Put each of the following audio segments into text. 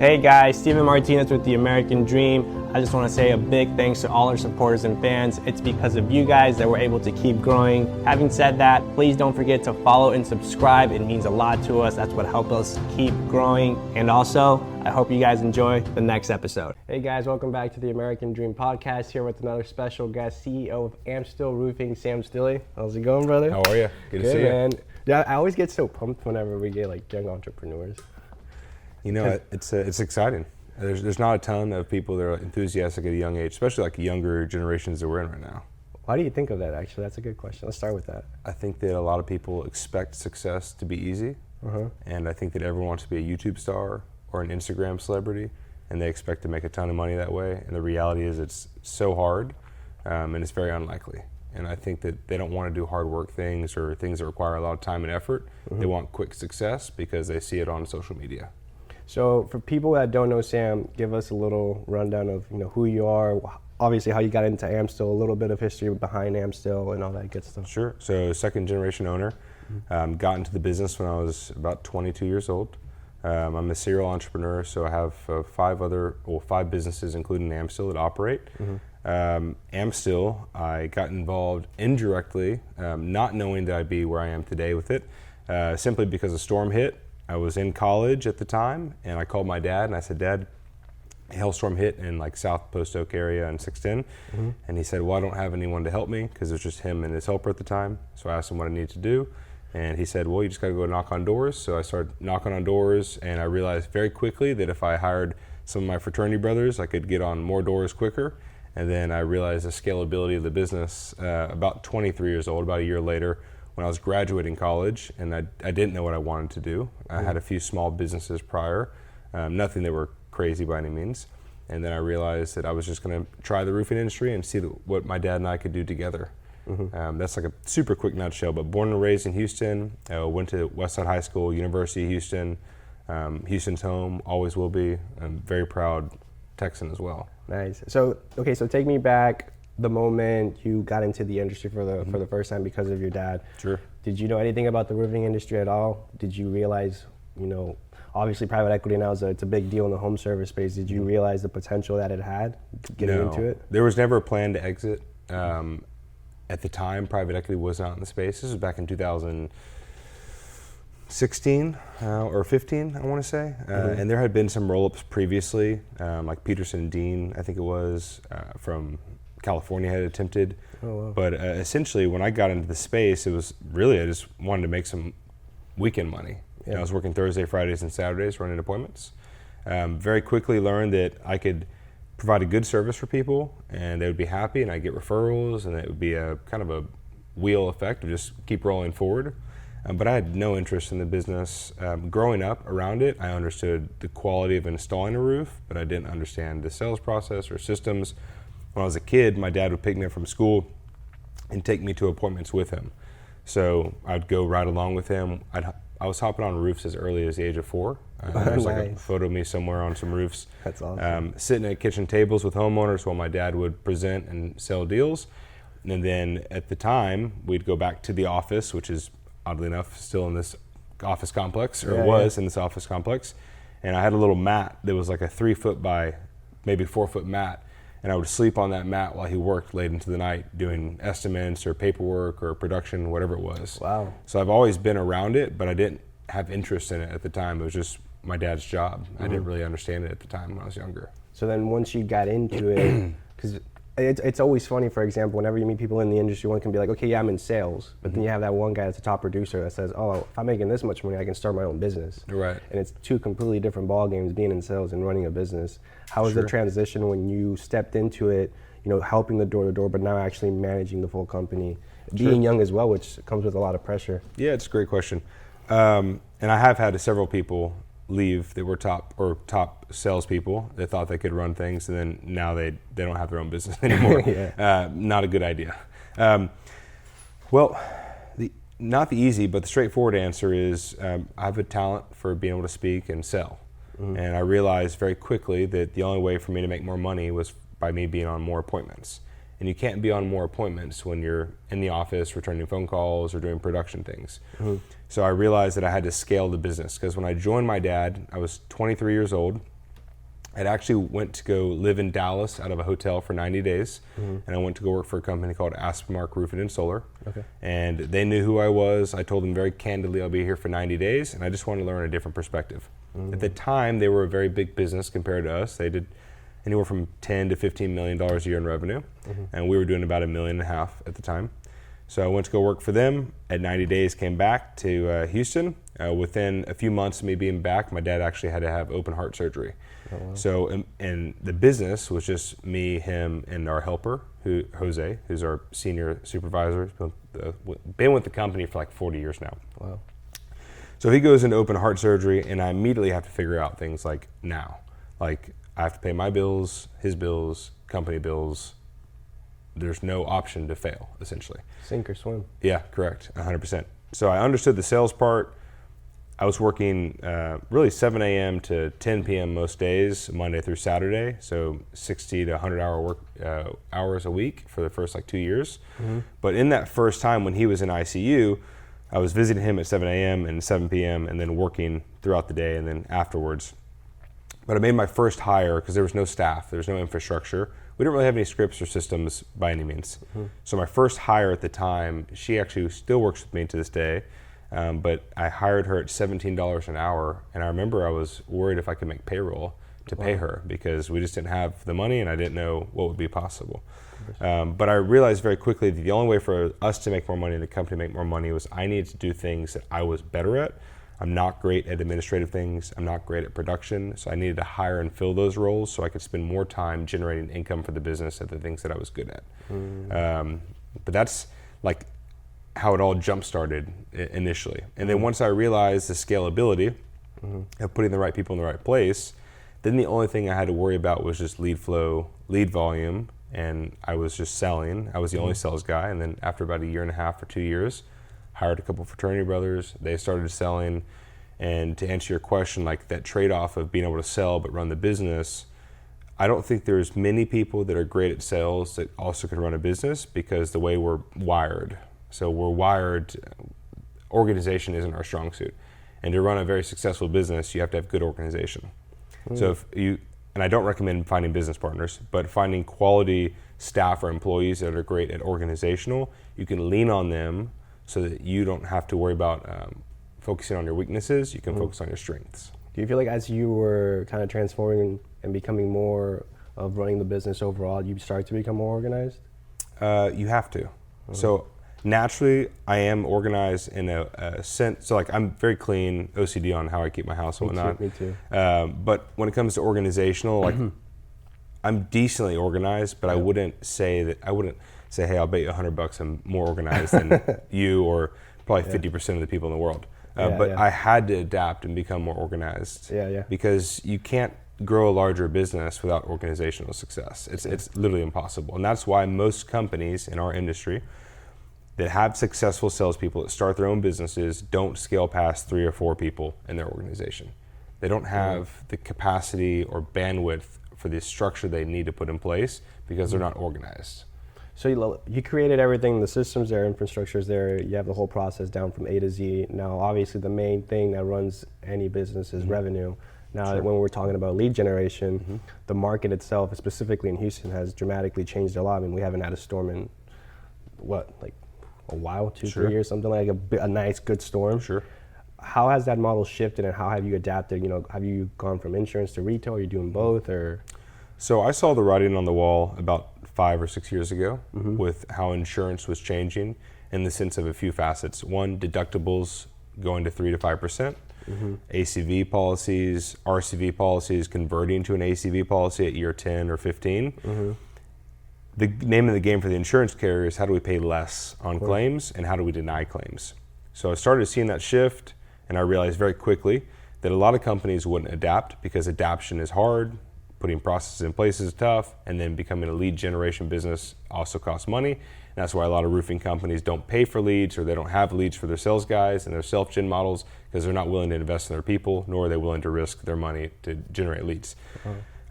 Hey guys, Steven Martinez with The American Dream. I just want to say a big thanks to all our supporters and fans. It's because of you guys that we're able to keep growing. Having said that, please don't forget to follow and subscribe. It means a lot to us. That's what helps us keep growing. And also, I hope you guys enjoy the next episode. Hey guys, welcome back to The American Dream podcast, here with another special guest, CEO of Amstill Roofing, Sam Stilley. How's it going, brother? How are you? Good to see you. Man. Yeah, I always get so pumped whenever we get like young entrepreneurs. You know, it's exciting. There's not a ton of people that are enthusiastic at a young age, especially like younger generations that we're in right now. Why do you think of that, actually? That's a good question. Let's start with that. I think that a lot of people expect success to be easy, and I think that everyone wants to be a YouTube star or an Instagram celebrity, and they expect to make a ton of money that way, and the reality is it's so hard, and it's very unlikely. And I think that they don't want to do hard work things or things that require a lot of time and effort. They want quick success because they see it on social media. So for people that don't know Sam, give us a little rundown of who you are, obviously how you got into Amstill, a little bit of history behind Amstill and all that good stuff. Sure. So second generation owner, got into the business when I was about 22 years old. I'm a serial entrepreneur, so I have five businesses, including Amstill, that operate. Amstill, I got involved indirectly, not knowing that I'd be where I am today with it, simply because a storm hit. I was in college at the time, and I called my dad, and I said, Dad, a hailstorm hit in like South Post Oak area in 610, and he said, well, I don't have anyone to help me, because it was just him and his helper at the time. So I asked him what I needed to do, and he said, well, you just got to go knock on doors. So I started knocking on doors, and I realized very quickly that if I hired some of my fraternity brothers, I could get on more doors quicker. And then I realized the scalability of the business about 23 years old, about a year later, when I was graduating college, and I didn't know what I wanted to do. I had a few small businesses prior, nothing that were crazy by any means. And then I realized that I was just going to try the roofing industry and see what my dad and I could do together. That's like a super quick nutshell, but born and raised in Houston, went to Westside High School, University of Houston, Houston's home, always will be. I'm very proud Texan as well. Nice. So take me back the moment you got into the industry for the first time because of your dad. Sure. Did you know anything about the roofing industry at all? Did you realize, obviously private equity now it's a big deal in the home service space. Did you realize the potential that it had getting into it? There was never a plan to exit. At the time, private equity was not in the space. This was back in 2016 or 15, I want to say. And there had been some roll-ups previously, like Peterson and Dean, I think it was, from California had attempted. Oh, wow. But essentially, when I got into the space, it was really, I just wanted to make some weekend money. Yeah. I was working Thursday, Fridays, and Saturdays running appointments. Very quickly learned that I could provide a good service for people, and they would be happy, and I'd get referrals, and it would be a kind of a wheel effect of just keep rolling forward. But I had no interest in the business. Growing up around it, I understood the quality of installing a roof, but I didn't understand the sales process or systems. When I was a kid, my dad would pick me up from school and take me to appointments with him. So I'd go right along with him. I was hopping on roofs as early as the age of 4. There's like a photo of me somewhere on some roofs. That's awesome. Sitting at kitchen tables with homeowners while my dad would present and sell deals. And then at the time, we'd go back to the office, which is oddly enough still in this office complex, or was in this office complex. And I had a little mat that was like a 3-foot by maybe 4-foot mat. And I would sleep on that mat while he worked late into the night doing estimates or paperwork or production, whatever it was. Wow. So I've always been around it, but I didn't have interest in it at the time. It was just my dad's job. I didn't really understand it at the time when I was younger. So then once you got into it, because it's always funny, for example, whenever you meet people in the industry, one can be like, okay, yeah, I'm in sales. But then you have that one guy that's a top producer that says, oh, if I'm making this much money, I can start my own business. Right. And it's two completely different ball games, being in sales and running a business. How was the transition when you stepped into it, helping the door-to-door, but now actually managing the full company, being young as well, which comes with a lot of pressure? Yeah, it's a great question. And I have had several people leave that were top salespeople that thought they could run things, and then now they don't have their own business anymore. Not a good idea. Not the easy, but the straightforward answer is I have a talent for being able to speak and sell. And I realized very quickly that the only way for me to make more money was by me being on more appointments. And you can't be on more appointments when you're in the office returning phone calls or doing production things. So I realized that I had to scale the business, because when I joined my dad, I was 23 years old. I'd actually went to go live in Dallas out of a hotel for 90 days, and I went to go work for a company called Amstill Roofing and Solar. Okay. And they knew who I was. I told them very candidly I'll be here for 90 days, and I just wanted to learn a different perspective. At the time, they were a very big business compared to us. They did anywhere from $10 to $15 million a year in revenue, and we were doing about $1.5 million at the time. So I went to go work for them. At 90 days, came back to Houston. Within a few months of me being back, my dad actually had to have open heart surgery. Oh, wow. So, and the business was just me, him, and our helper, Jose, who's our senior supervisor. Been with the company for like 40 years now. Wow. So he goes into open heart surgery, and I immediately have to figure out things like now. Like, I have to pay my bills, his bills, company bills. There's no option to fail, essentially. Sink or swim. Yeah, correct, 100%. So I understood the sales part. I was working really 7 a.m. to 10 p.m. most days, Monday through Saturday, so 60 to 100 hour work hours a week for the first like 2 years. But in that first time when he was in ICU, I was visiting him at 7 a.m. and 7 p.m. and then working throughout the day and then afterwards. But I made my first hire because there was no staff, there was no infrastructure. We didn't really have any scripts or systems by any means. So my first hire at the time, she actually still works with me to this day, but I hired her at $17 an hour, and I remember I was worried if I could make payroll to pay her because we just didn't have the money and I didn't know what would be possible. But I realized very quickly that the only way for us to make more money and the company to make more money was I needed to do things that I was better at. I'm not great at administrative things. I'm not great at production. So I needed to hire and fill those roles so I could spend more time generating income for the business at the things that I was good at. But that's like how it all jump started initially. And then once I realized the scalability of putting the right people in the right place, then the only thing I had to worry about was just lead flow, lead volume, and I was just selling. I was the only sales guy. And then after about 1.5 years or 2 years, hired a couple fraternity brothers. They started selling. And to answer your question, like that trade-off of being able to sell but run the business, I don't think there's many people that are great at sales that also can run a business because the way we're wired. So we're wired, organization isn't our strong suit. And to run a very successful business, you have to have good organization. So if you, and I don't recommend finding business partners, but finding quality staff or employees that are great at organizational, you can lean on them so that you don't have to worry about focusing on your weaknesses, you can focus on your strengths. Do you feel like as you were kind of transforming and becoming more of running the business overall, you started to become more organized? You have to. So naturally, I am organized in a sense. So like I'm very clean, OCD on how I keep my house and whatnot. Me too. But when it comes to organizational, like I'm decently organized, but I wouldn't say, hey, I'll bet you $100 I'm more organized than you or probably 50% of the people in the world. But I had to adapt and become more organized. Because you can't grow a larger business without organizational success. It's literally impossible. And that's why most companies in our industry that have successful salespeople that start their own businesses don't scale past 3 or 4 people in their organization. They don't have the capacity or bandwidth for the structure they need to put in place because they're not organized. So you created everything, the systems there, infrastructure's there, you have the whole process down from A to Z. Now, obviously the main thing that runs any business is revenue. Now, when we're talking about lead generation, the market itself, specifically in Houston, has dramatically changed a lot. I mean, we haven't had a storm in, like a while, 2-3 years, something like a nice, good storm. How has that model shifted and how have you adapted? You know, have you gone from insurance to retail? Are you doing both or? So I saw the writing on the wall about 5 or 6 years ago with how insurance was changing in the sense of a few facets. One, deductibles going to 3 to 5%, ACV policies, RCV policies converting to an ACV policy at year 10 or 15. The name of the game for the insurance carrier is how do we pay less on claims and how do we deny claims? So I started seeing that shift and I realized very quickly that a lot of companies wouldn't adapt because adaptation is hard. Putting processes in place is tough, and then becoming a lead generation business also costs money. And that's why a lot of roofing companies don't pay for leads or they don't have leads for their sales guys and their self-gen models because they're not willing to invest in their people, nor are they willing to risk their money to generate leads.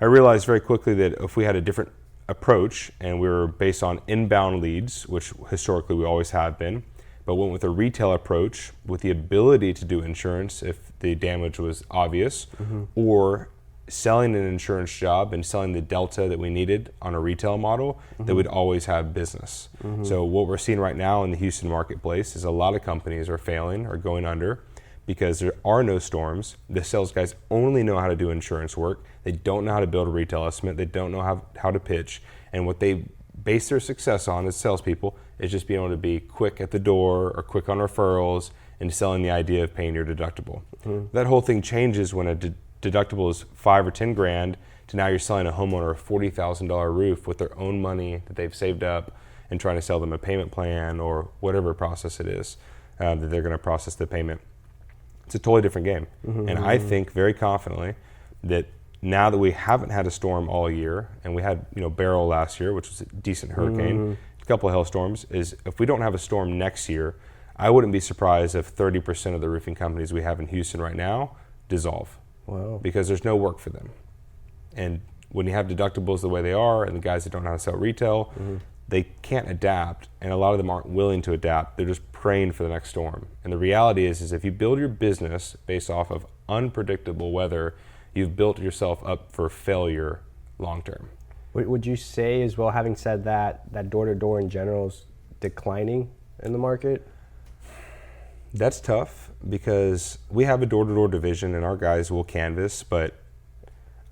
I realized very quickly that if we had a different approach and we were based on inbound leads, which historically we always have been, but went with a retail approach with the ability to do insurance if the damage was obvious, or selling an insurance job and selling the delta that we needed on a retail model, that we'd always have business. So what we're seeing right now in the Houston marketplace is a lot of companies are failing or going under because there are no storms. The sales guys only know how to do insurance work. They don't know how to build a retail estimate. They don't know how to pitch. And what they base their success on as salespeople is just being able to be quick at the door or quick on referrals and selling the idea of paying your deductible. That whole thing changes when a deductible is $5 or $10 grand to now you're selling a homeowner a $40,000 roof with their own money that they've saved up and trying to sell them a payment plan or whatever process it is that they're going to process the payment. It's a totally different game. And I think very confidently that now that we haven't had a storm all year, and we had Beryl last year, which was a decent hurricane, a couple of hailstorms, is if we don't have a storm next year, I wouldn't be surprised if 30% of the roofing companies we have in Houston right now dissolve. Wow. Because there's no work for them. And when you have deductibles the way they are, and the guys that don't know how to sell retail, they can't adapt, and a lot of them aren't willing to adapt. They're just praying for the next storm. And the reality is if you build your business based off of unpredictable weather, you've built yourself up for failure long term. Would you say as well, having said that door-to-door in general is declining in the market? That's tough because we have a door-to-door division and our guys will canvas, but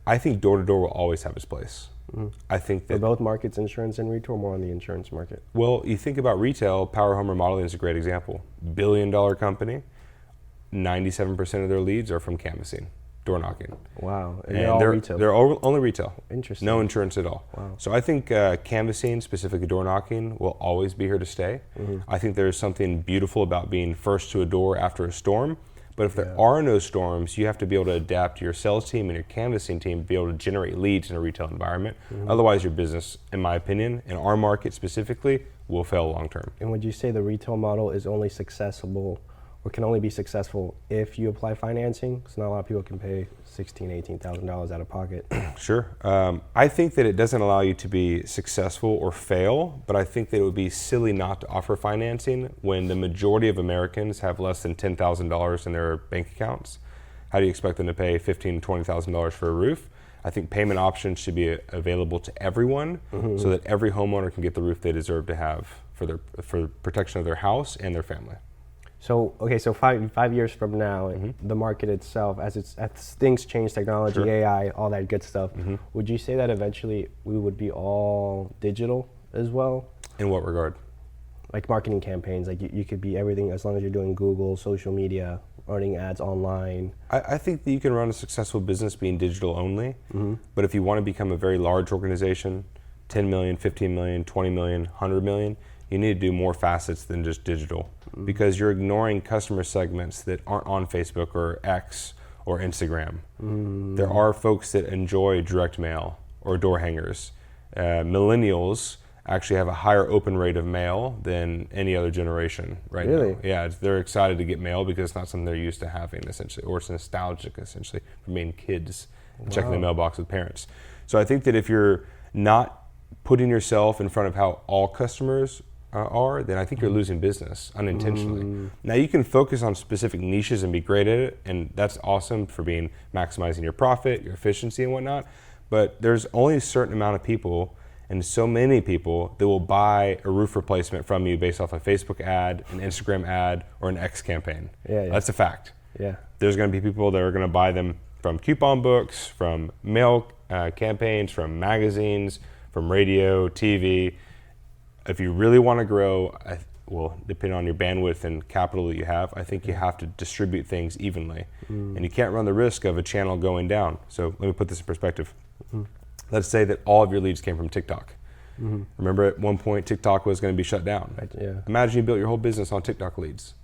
I think door-to-door will always have its place. I think that for both markets, insurance and retail, or more on the insurance market? Well, you think about retail, Power Home Remodeling is a great example. $1 billion company, 97% of their leads are from canvassing, door knocking. Wow, and they're all retail? They're only retail. Interesting. No insurance at all. Wow. So I think canvassing, specifically door knocking, will always be here to stay. I think there's something beautiful about being first to a door after a storm. But if there are no storms, you have to be able to adapt your sales team and your canvassing team to be able to generate leads in a retail environment. Otherwise, your business, in my opinion, in our market specifically, will fail long term. And would you say the retail model is only successful or can only be successful if you apply financing? Because not a lot of people can pay $16,000, $18,000 out of pocket. Sure. I think that it doesn't allow you to be successful or fail, but I think that it would be silly not to offer financing when the majority of Americans have less than $10,000 in their bank accounts. How do you expect them to pay $15,000 to $20,000 for a roof? I think payment options should be available to everyone so that every homeowner can get the roof they deserve to have for protection of their house and their family. So, okay, so five years from now, the market itself, as things change, technology, AI, all that good stuff, would you say that eventually we would be all digital as well? In what regard? Like marketing campaigns, like you could be everything as long as you're doing Google, social media, running ads online. I think that you can run a successful business being digital only, but if you want to become a very large organization, 10 million, 15 million, 20 million, 100 million, you need to do more facets than just digital because you're ignoring customer segments that aren't on Facebook or X or Instagram. There are folks that enjoy direct mail or door hangers. Millennials actually have a higher open rate of mail than any other generation right now. Yeah, they're excited to get mail because it's not something they're used to having essentially, or it's nostalgic essentially from being kids and checking the mailbox with parents. So I think that if you're not putting yourself in front of how all customers are, then I think you're losing business unintentionally. Now you can focus on specific niches and be great at it, and that's awesome for being maximizing your profit, your efficiency and whatnot, but there's only a certain amount of people and so many people that will buy a roof replacement from you based off a Facebook ad, an Instagram ad, or an X campaign. That's a fact. There's going to be people that are going to buy them from coupon books, from mail campaigns, from magazines, from radio, TV. If you really want to grow, well, depending on your bandwidth and capital that you have, I think you have to distribute things evenly. And you can't run the risk of a channel going down. So let me put this in perspective. Let's say that all of your leads came from TikTok. Remember at one point TikTok was going to be shut down. Imagine you built your whole business on TikTok leads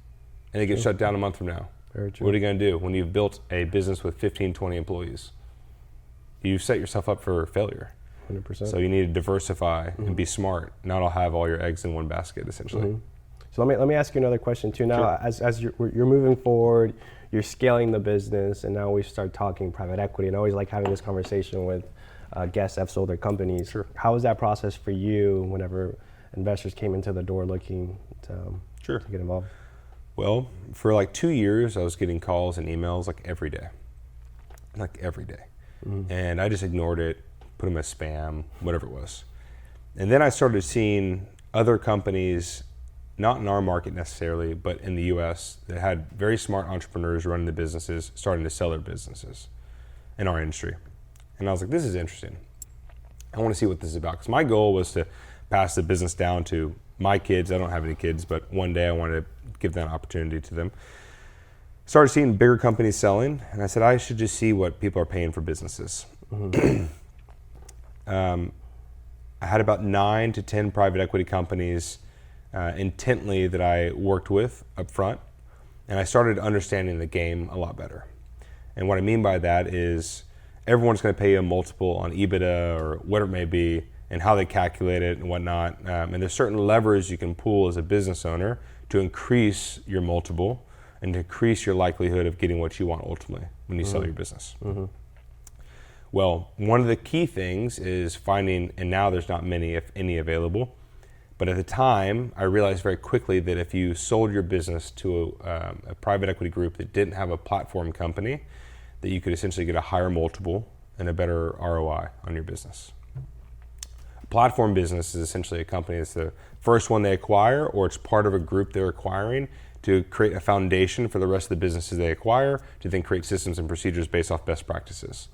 and it gets shut down a month from now. What are you going to do when you've built a business with 15, 20 employees? You've set yourself up for failure. 100%. So you need to diversify and be smart, not all have all your eggs in one basket, essentially. So let me ask you another question too. Now, as you're moving forward, you're scaling the business, and now we start talking private equity. And I always like having this conversation with guests that have sold their companies. How was that process for you whenever investors came into the door looking to get involved? Well, for like 2 years, I was getting calls and emails like every day. and I just ignored it, put them as spam, whatever it was. And then I started seeing other companies, not in our market necessarily, but in the US, that had very smart entrepreneurs running the businesses, starting to sell their businesses in our industry. And I was like, this is interesting. I want to see what this is about. Because my goal was to pass the business down to my kids. I don't have any kids, but one day I wanted to give that opportunity to them. Started seeing bigger companies selling, and I said I should just see what people are paying for businesses. I had about 9 to 10 private equity companies intently that I worked with up front, and I started understanding the game a lot better. And what I mean by that is everyone's going to pay you a multiple on EBITDA or whatever it may be, and how they calculate it and whatnot. And there's certain levers you can pull as a business owner to increase your multiple and to increase your likelihood of getting what you want ultimately when you sell your business. Well, one of the key things is finding, and now there's not many, if any, available. But at the time, I realized very quickly that if you sold your business to a private equity group that didn't have a platform company, that you could essentially get a higher multiple and a better ROI on your business. A platform business is essentially a company that's the first one they acquire, or it's part of a group they're acquiring to create a foundation for the rest of the businesses they acquire, to then create systems and procedures based off best practices.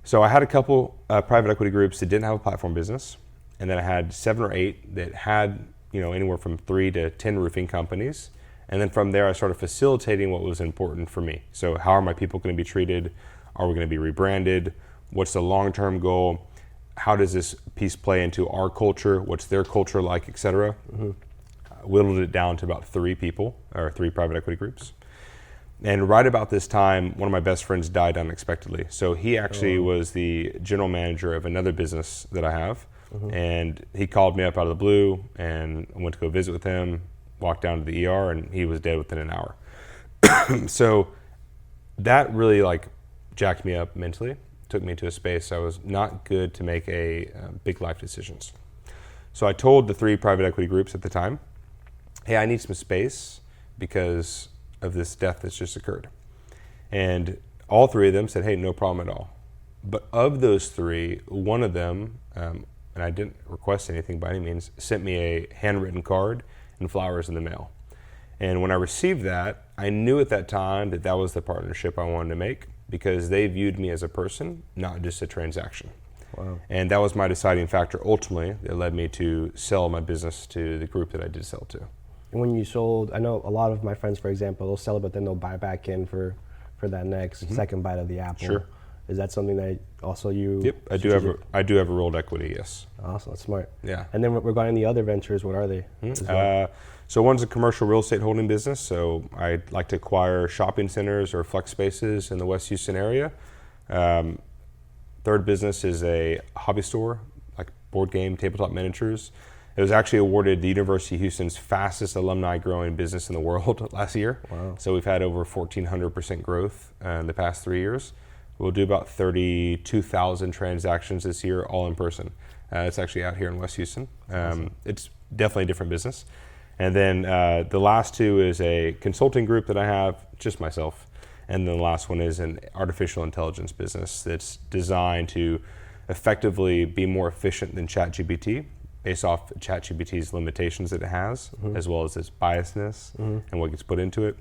So I had a couple private equity groups that didn't have a platform business, and then I had 7 or 8 that had anywhere from 3 to 10 roofing companies. And then from there, I started facilitating what was important for me. So how are my people going to be treated? Are we going to be rebranded? What's the long-term goal? How does this piece play into our culture? What's their culture like, et cetera? Whittled it down to about 3 people, or 3 private equity groups. And right about this time, one of my best friends died unexpectedly. So he actually was the general manager of another business that I have. And he called me up out of the blue, and I went to go visit with him, walked down to the ER, and he was dead within an hour. So that really jacked me up mentally, took me to a space I was not good to make big life decisions. So I told the 3 private equity groups at the time, hey, I need some space because of this death that's just occurred. And all 3 of them said, hey, no problem at all. But of those 3, one of them, and I didn't request anything by any means, sent me a handwritten card and flowers in the mail. And when I received that, I knew at that time that that was the partnership I wanted to make, because they viewed me as a person, not just a transaction. Wow. And that was my deciding factor ultimately that led me to sell my business to the group that I did sell to. And when you sold, I know a lot of my friends, for example, they'll sell it, but then they'll buy back in for that next second bite of the apple. Sure. Is that something that also you? Yep, I do have a rolled equity, yes. Awesome, that's smart. Yeah. And then regarding the other ventures, what are they? So one's a commercial real estate holding business. So I'd like to acquire shopping centers or flex spaces in the West Houston area. Third business is a hobby store, like board game, tabletop miniatures. It was actually awarded the University of Houston's fastest alumni growing business in the world last year. Wow. So we've had over 1,400% growth in the past 3 years. We'll do about 32,000 transactions this year, all in person. It's actually out here in West Houston. Awesome. It's definitely a different business. And then the last 2 is a consulting group that I have, just myself. And then the last one is an artificial intelligence business that's designed to effectively be more efficient than ChatGPT, based off ChatGPT's limitations that it has, as well as its biasness and what gets put into it.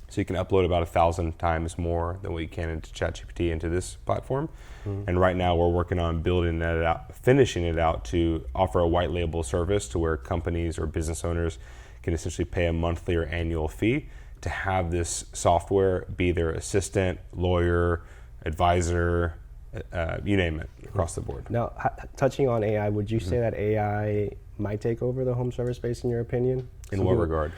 So you can upload about 1,000 times more than what you can into ChatGPT into this platform. And right now we're working on building that out, finishing it out to offer a white label service to where companies or business owners can essentially pay a monthly or annual fee to have this software be their assistant, lawyer, advisor, you name it, across the board. Now, touching on AI, would you say that AI might take over the home service space in your opinion? In what regard?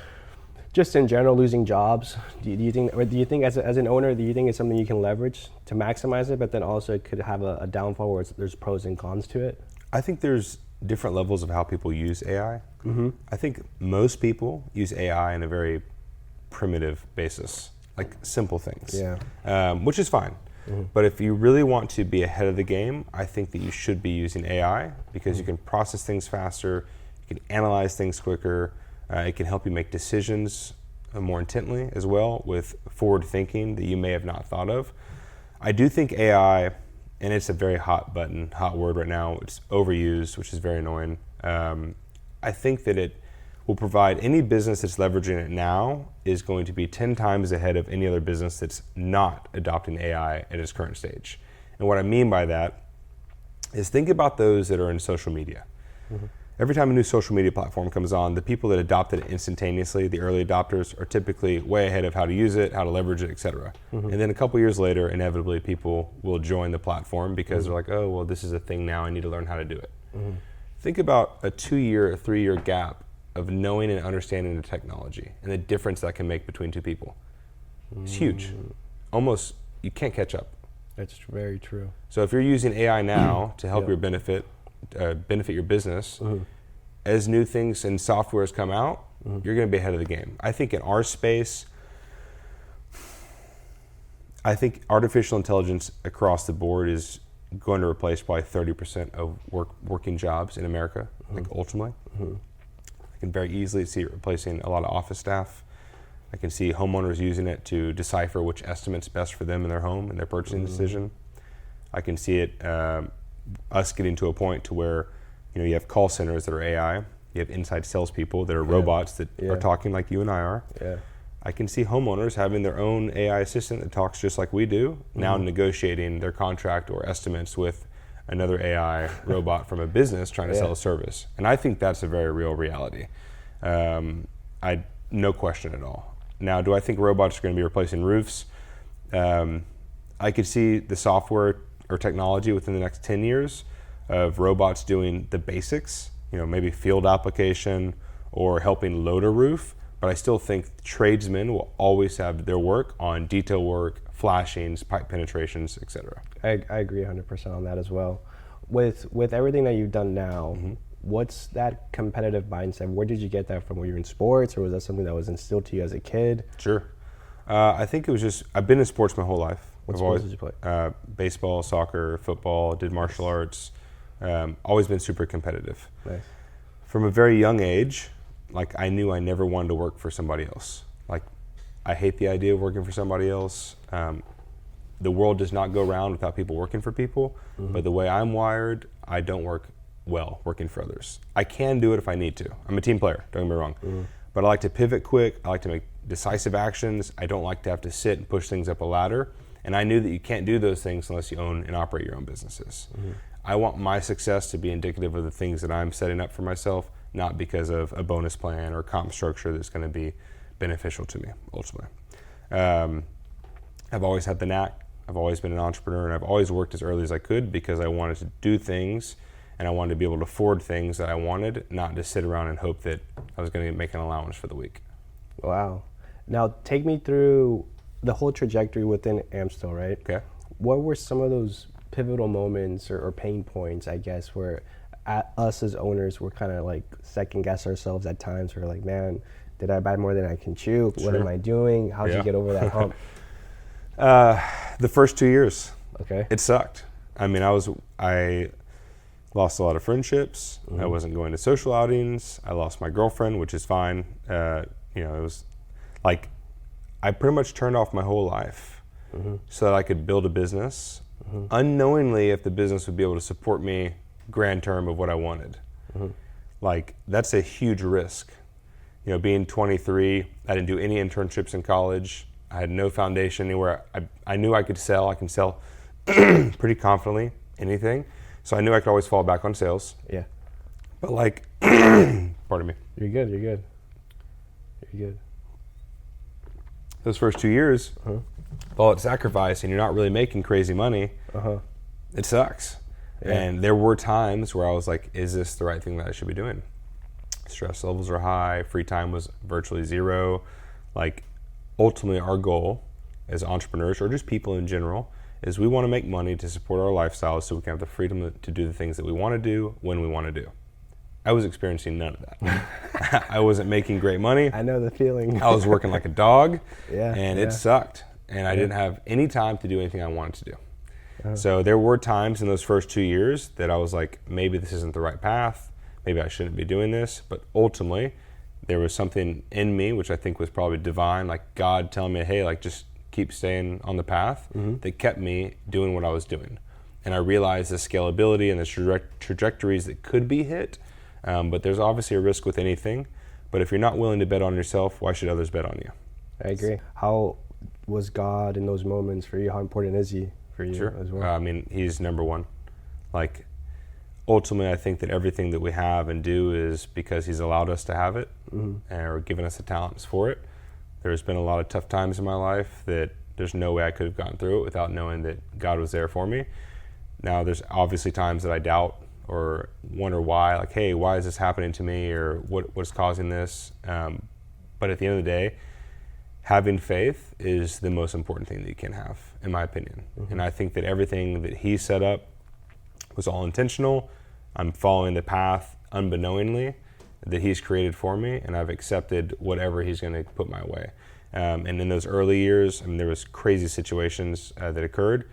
Just in general, losing jobs. Do you think as an owner, do you think it's something you can leverage to maximize it, but then also it could have a downfall where there's pros and cons to it? I think there's different levels of how people use AI. I think most people use AI in a very primitive basis, like simple things, which is fine. But if you really want to be ahead of the game, I think that you should be using AI because you can process things faster, you can analyze things quicker, it can help you make decisions more intently as well with forward thinking that you may have not thought of. I do think AI, and it's a very hot word right now. It's overused, which is very annoying. I think that it will provide any business that's leveraging it now is going to be 10 times ahead of any other business that's not adopting AI at its current stage. And what I mean by that is think about those that are in social media. Mm-hmm. Every time a new social media platform comes on, the people that adopt it instantaneously, the early adopters, are typically way ahead of how to use it, how to leverage it, et cetera. Mm-hmm. And then a couple years later, inevitably, people will join the platform because they're like, oh, well, this is a thing now. I need to learn how to do it. Mm-hmm. Think about a 2-year or 3-year gap of knowing and understanding the technology and the difference that can make between two people. It's huge. Almost, you can't catch up. That's very true. So if you're using AI now to help your benefit your business, as new things and softwares come out, you're going to be ahead of the game. I think in our space, I think artificial intelligence across the board is going to replace probably 30% of working jobs in America, like ultimately. I can very easily see it replacing a lot of office staff. I can see homeowners using it to decipher which estimate's best for them in their home and their purchasing decision. I can see it, us getting to a point to where, you have call centers that are AI. You have inside salespeople that are robots that are talking like you and I are. Yeah. I can see homeowners having their own AI assistant that talks just like we do, now negotiating their contract or estimates with another AI robot from a business trying to sell a service. And I think that's a very real reality. No question at all. Now, do I think robots are going to be replacing roofs? I could see the software or technology within the next 10 years of robots doing the basics, maybe field application or helping load a roof. But I still think tradesmen will always have their work on detail work, flashings, pipe penetrations, etc. I agree 100% on that as well. With everything that you've done now, what's that competitive mindset? Where did you get that from? Were you in sports, or was that something that was instilled to you as a kid? Sure. I think it was just, I've been in sports my whole life. What sports did you play? Baseball, soccer, football, did martial arts. Always been super competitive. Nice. From a very young age, I knew I never wanted to work for somebody else. I hate the idea of working for somebody else. The world does not go around without people working for people, but the way I'm wired, I don't work well working for others. I can do it if I need to. I'm a team player, don't get me wrong. But I like to pivot quick. I like to make decisive actions. I don't like to have to sit and push things up a ladder. And I knew that you can't do those things unless you own and operate your own businesses. I want my success to be indicative of the things that I'm setting up for myself, not because of a bonus plan or comp structure that's going to be beneficial to me, ultimately. I've always had the knack. I've always been an entrepreneur, and I've always worked as early as I could because I wanted to do things, and I wanted to be able to afford things that I wanted, not just sit around and hope that I was going to make an allowance for the week. Wow. Now, take me through the whole trajectory within Amstill, right? Okay. What were some of those pivotal moments or pain points, I guess, where us as owners were kind of second guess ourselves at times? We're like, man, did I buy more than I can chew? Sure. What am I doing? How'd you get over that hump? The first 2 years. Okay. It sucked. I mean, I lost a lot of friendships. I wasn't going to social outings. I lost my girlfriend, which is fine. It was I pretty much turned off my whole life so that I could build a business, unknowingly if the business would be able to support me grand term of what I wanted. That's a huge risk. Being 23, I didn't do any internships in college. I had no foundation anywhere. I knew I could sell. I can sell pretty confidently anything. So I knew I could always fall back on sales. Yeah. But pardon me. You're good. Those first 2 years, all at sacrifice, and you're not really making crazy money, it sucks. Yeah. And there were times where I was like, is this the right thing that I should be doing? Stress levels are high. Free time was virtually zero. Ultimately, our goal as entrepreneurs, or just people in general, is we want to make money to support our lifestyle so we can have the freedom to do the things that we want to do when we want to do. I was experiencing none of that. I wasn't making great money. I know the feeling. I was working like a dog, and it sucked. And I didn't have any time to do anything I wanted to do. So there were times in those first 2 years that I was like, maybe this isn't the right path. Maybe I shouldn't be doing this. But ultimately, there was something in me, which I think was probably divine, like God telling me, hey, just keep staying on the path that kept me doing what I was doing. And I realized the scalability and the trajectories that could be hit, but there's obviously a risk with anything. But if you're not willing to bet on yourself, why should others bet on you? I agree. How was God in those moments for you? How important is he for you as well? I mean, he's number one. Like, ultimately, I think that everything that we have and do is because he's allowed us to have it or given us the talents for it. There's been a lot of tough times in my life that there's no way I could have gotten through it without knowing that God was there for me. Now, there's obviously times that I doubt or wonder why, like, hey, why is this happening to me, or what's causing this? But at the end of the day, having faith is the most important thing that you can have, in my opinion. And I think that everything that he set up was all intentional. I'm following the path unbeknowingly that he's created for me, and I've accepted whatever he's going to put my way. And in those early years, I mean, there was crazy situations that occurred.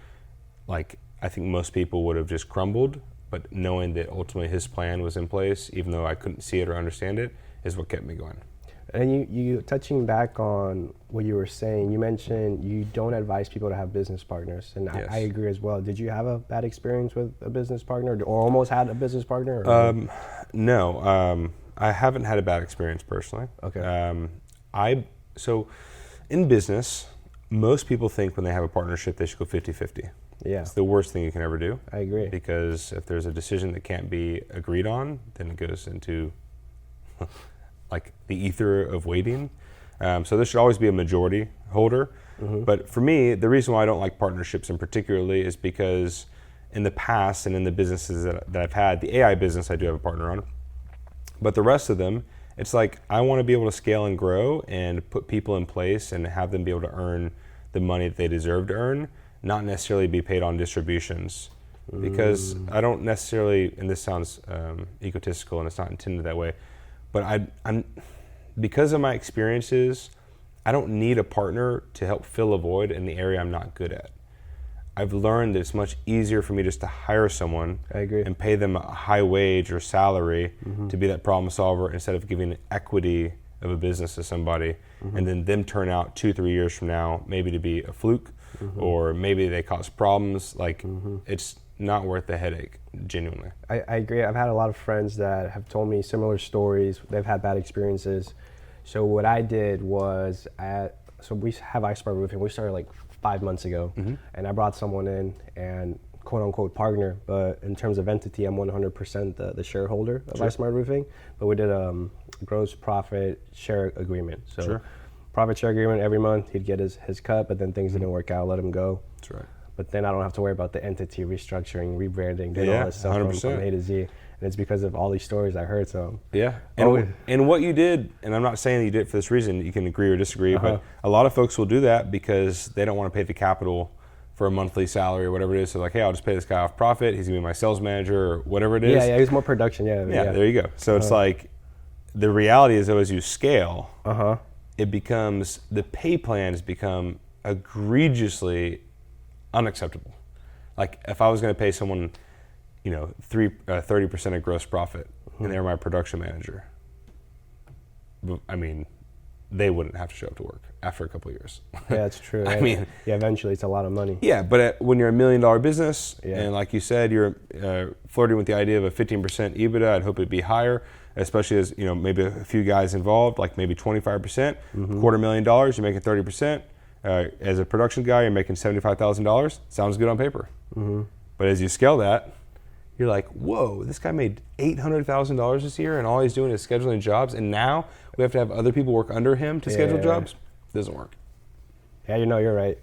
Like, I think most people would have just crumbled, but knowing that ultimately his plan was in place, even though I couldn't see it or understand it, is what kept me going. And you touching back on what you were saying, you mentioned you don't advise people to have business partners, and Yes. I agree as well. Did you have a bad experience with a business partner, or almost had a business partner? No, I haven't had a bad experience personally. Okay. So in business, most people think when they have a partnership they should go 50-50. Yeah, It's the worst thing you can ever do. I agree. Because if there's a decision that can't be agreed on, then it goes into like the ether of waiting. So there should always be a majority holder. But for me, the reason why I don't like partnerships in particularly is because in the past and in the businesses that I've had, the AI business I do have a partner on, but the rest of them, it's like I want to be able to scale and grow and put people in place and have them be able to earn the money that they deserve to earn, not necessarily be paid on distributions. Because I don't necessarily, and this sounds egotistical and it's not intended that way, but I'm because of my experiences, I don't need a partner to help fill a void in the area I'm not good at. I've learned that it's much easier for me just to hire someone I agree. and pay them a high wage or salary to be that problem solver instead of giving equity of a business to somebody and then them turn out 2-3 years from now maybe to be a fluke or maybe they cause problems. Like it's not worth the headache, genuinely. I agree. I've had a lot of friends that have told me similar stories. They've had bad experiences. So what I did was, so we have Amstill Roofing. We started like 5 months ago, and I brought someone in and quote unquote partner, but in terms of entity, I'm 100% the shareholder of Amstill Roofing. But we did a gross profit share agreement. So profit share agreement every month, he'd get his cut, but then things didn't work out, let him go. That's right. But then I don't have to worry about the entity restructuring, rebranding, doing all this stuff from A to Z. And it's because of all these stories I heard. So yeah, and what you did, and I'm not saying that you did it for this reason, you can agree or disagree, but a lot of folks will do that because they don't want to pay the capital for a monthly salary or whatever it is. So like, hey, I'll just pay this guy off profit. He's gonna be my sales manager or whatever it is. Yeah, he's more production. Yeah, there you go. So it's like the reality is though, as you scale, it becomes, the pay plans become egregiously unacceptable. Like if I was going to pay someone, 30% of gross profit, and they're my production manager, I mean, they wouldn't have to show up to work after a couple of years. Yeah, that's true. I mean, eventually it's a lot of money. Yeah, but when you're $1 million business, and like you said, you're flirting with the idea of a 15% EBITDA, I'd hope it'd be higher, especially as maybe a few guys involved, like maybe 25%, $250,000, you're making 30%. As a production guy, you're making $75,000. Sounds good on paper. But as you scale that, you're like, whoa, this guy made $800,000 this year, and all he's doing is scheduling jobs, and now we have to have other people work under him to schedule jobs? Doesn't work. Yeah, you're right.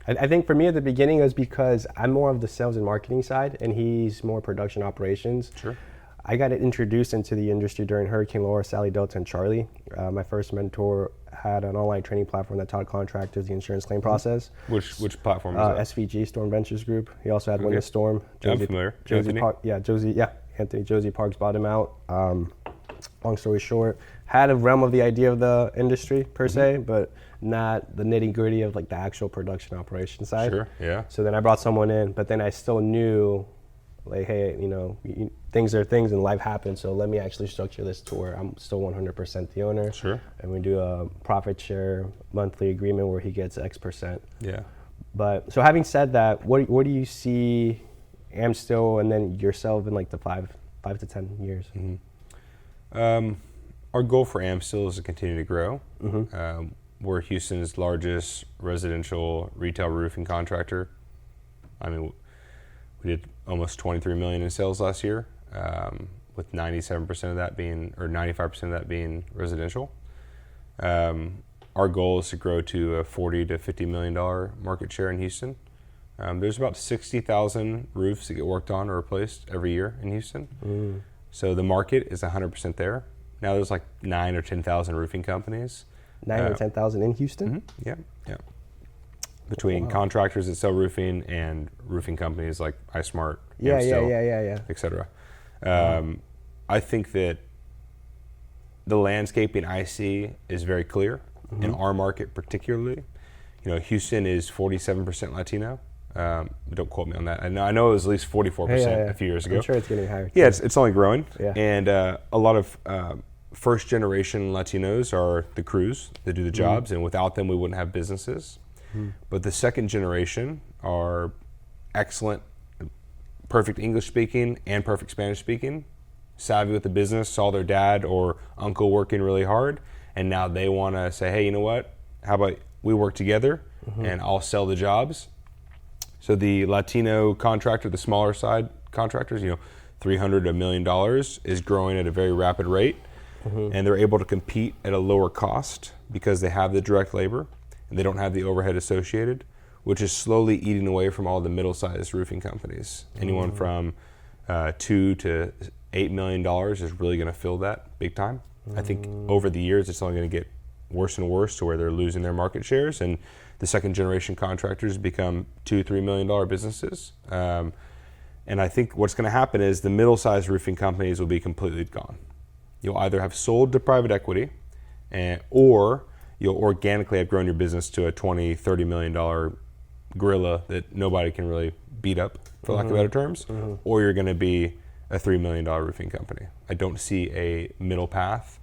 I think for me at the beginning it was because I'm more of the sales and marketing side, and he's more production operations. Sure. I got introduced into the industry during Hurricane Laura, Sally, Delta, and Charlie. My first mentor had an online training platform that taught contractors the insurance claim process. Which platform is that? SVG, Storm Ventures Group. He also had Win the Storm. I'm familiar. Anthony Josie Parks bought him out. Long story short, had a realm of the idea of the industry per se, but not the nitty gritty of like the actual production operation side. Sure, yeah. So then I brought someone in, but then I still knew like, hey, things are things and life happens, so let me actually structure this to where I'm still 100% the owner. Sure. And we do a profit share monthly agreement where he gets X percent. Yeah. But so having said that, what do you see Amstill and then yourself in like the 5 to 10 years? Our goal for Amstill is to continue to grow. We're Houston's largest residential retail roofing contractor. I mean, we did almost $23 million in sales last year, with 97% of that being, or 95% of that being residential. Our goal is to grow to a $40 to $50 million market share in Houston. There's about 60,000 roofs that get worked on or replaced every year in Houston. So the market is 100% there. Now there's like 9 or 10,000 roofing companies. 9 or 10,000 in Houston? Yeah. Between contractors that sell roofing and roofing companies like iSmart, Amstill, et cetera. I think that the landscaping I see is very clear in our market particularly. Houston is 47% Latino. Don't quote me on that. I know it was at least 44% a few years ago. I'm sure it's getting higher. Yeah, it's only growing. Yeah. And a lot of first generation Latinos are the crews that do the jobs, and without them we wouldn't have businesses. But the second generation are excellent, perfect English speaking and perfect Spanish speaking, savvy with the business, saw their dad or uncle working really hard, and now they want to say, hey, you know what? How about we work together and I'll sell the jobs. So the Latino contractor, the smaller side contractors, $300 to $1 million is growing at a very rapid rate, and they're able to compete at a lower cost because they have the direct labor and they don't have the overhead associated, which is slowly eating away from all the middle-sized roofing companies. Anyone from $2 to $8 million is really going to fill that big time. I think over the years it's only going to get worse and worse to where they're losing their market shares, and the second generation contractors become $2-3 million businesses. And I think what's going to happen is the middle-sized roofing companies will be completely gone. You'll either have sold to private equity, or you'll organically have grown your business to a $20-30 million gorilla that nobody can really beat up, for lack of better terms, or you're going to be a $3 million roofing company. I don't see a middle path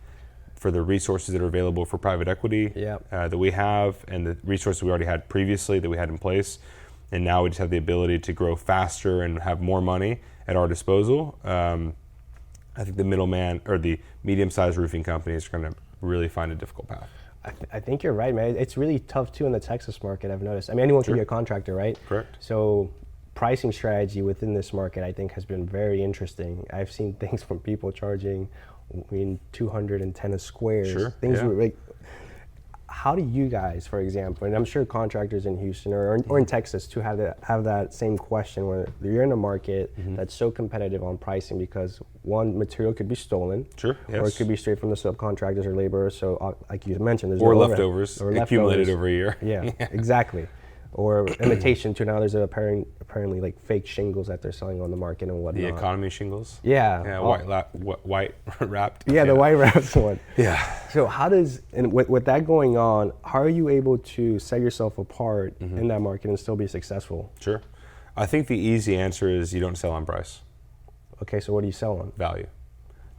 for the resources that are available for private equity that we have, and the resources we already had previously that we had in place, and now we just have the ability to grow faster and have more money at our disposal. I think the middleman or the medium-sized roofing companies are going to really find a difficult path. I think you're right, man. It's really tough too in the Texas market, I've noticed. I mean, anyone can be a contractor, right? Correct. So pricing strategy within this market, I think, has been very interesting. I've seen things from people charging $210 a square. Things were like, how do you guys, for example, and I'm sure contractors in Houston or in Texas too have that same question where you're in a market that's so competitive on pricing because one, material could be stolen, or it could be straight from the subcontractors or laborers. So like you mentioned, there's leftovers accumulated over a year. Yeah, exactly. Or imitation too. Now there's apparently like fake shingles that they're selling on the market and whatnot. The economy shingles. Yeah. White wrapped. Yeah, the white wrapped one. Yeah. So how does, and with that going on, how are you able to set yourself apart in that market and still be successful? Sure. I think the easy answer is you don't sell on price. Okay, so what do you sell on? Value.